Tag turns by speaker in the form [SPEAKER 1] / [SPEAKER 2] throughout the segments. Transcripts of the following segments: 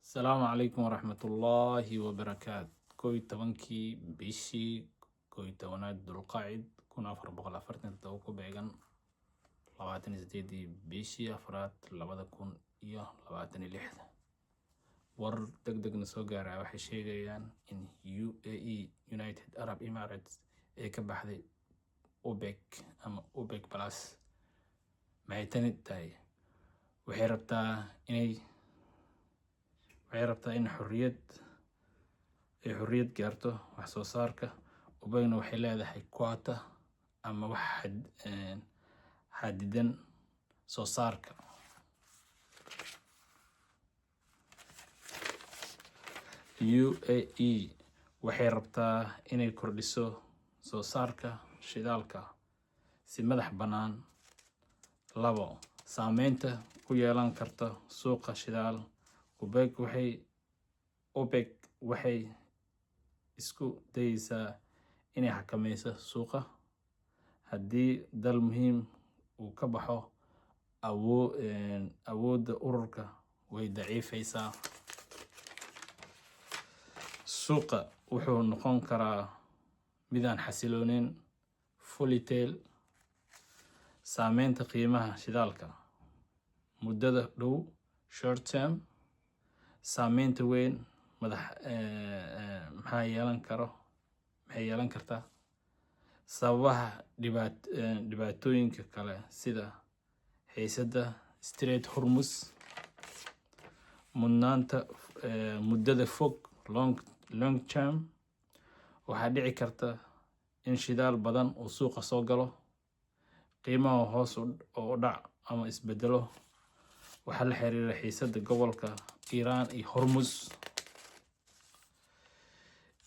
[SPEAKER 1] السلام عليكم ورحمة الله وبركاته. كوي تبنكي بيشي كوي تونات دول قاعد كنا أفر بغل أفرتن توكو بيغن لواتن زديدي بيشي أفرات لبدا كون إياه لواتن لحظة ور دق نسو غارا waxay sheegayaan in UAE United Arab Emirates ay ka baxday OPEC ama OPEC Plus maxay tani tahay waxay rabtaa in xorriyad gaarto wax soo saarka OPECna waxay leedahay quota ama wax xadidan soo saarka UAE waxay rabtaa inay kordhiso soo saarka shidaalka si madax bannaan. Labo, saameynta ku yeelan karta suuqa shidaal. OPEC waxay isku dayeysaa inay xakameyso suuqa haddii dal muhiim uu ka baxo awoodda ururka way daciifaysaa. Suuqa wuxuu noqon karaa midaan xasiloonin volatile. Saameynta qiimaha shidaalka muddada dhow short term. Saameynta weyn maxay yeelan kartaa sababaha dhibaatooyinka kale sida xiisadda Strait Hormuz. Mudnaanta muddada fog long term waxaa dhici karta in shidaal badan uu suuqa soo galo, qiimaha hoos u dhac ama isbedelo waxaa la xiriira xiisadda gobolka Iran iyo Hormuz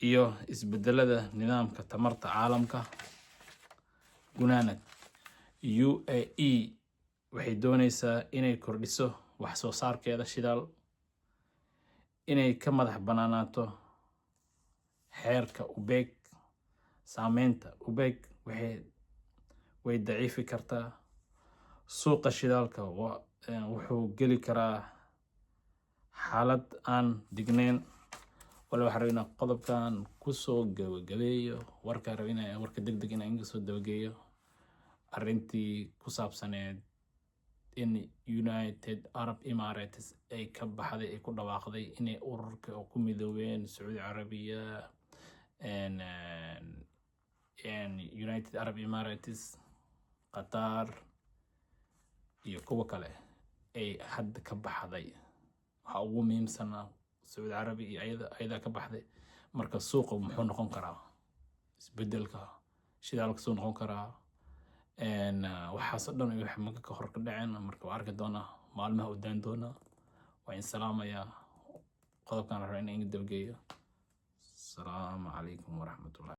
[SPEAKER 1] iyo isbedelada nidaamka tamarta caalamka. Gunaanad, UAE waxay doonaysaa inay kordhiso wax soo saarkeeda shidaal, inay ka madax bannaanaato xeerka OPEC. Saameynta OPEC way daciifi kartaa suuqa shidaalka wuxuu geli karaa xaalad aan digneyn. waxaan rabaa inaan qodobkan kusoo gabagabeeyo warka degdeg inaan inga soo dabageeyo arrintii ku saabsaneed in United Arab Emirates ay ka baxday ay ku dhawaaqday inay ururka ku midoobeen Saudi Arabia United Arab Emirates, Qatar iyo kuwa kale ay hadda ka baxday. Waxa ugu muhiimsan Saudi Arabia iyo ayada ka baxday. Marka suuqa muxuu noqon karaa isbedelka shidaalka soo noqon karaa waxaas dhan iyo wax marka ka hor ka dhaceen. Marka waa arki doonaa maalmaha u daan doonaa. Waa in salaamaya qodobkan rabaa in dabageeyo. Assalaamu calaykum waraxmatullahi